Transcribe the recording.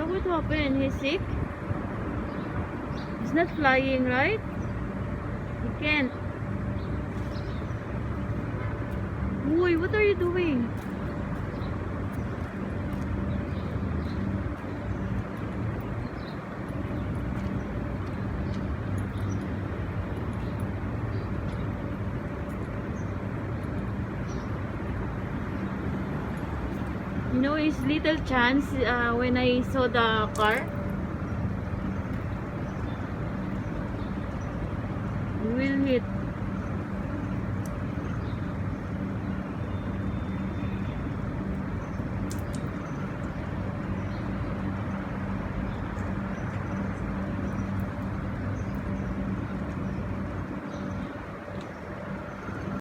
what happened? He's sick? He's not flying, right? He can't. Uy, what are you doing? You know, his little chance when I saw the car. He will hit.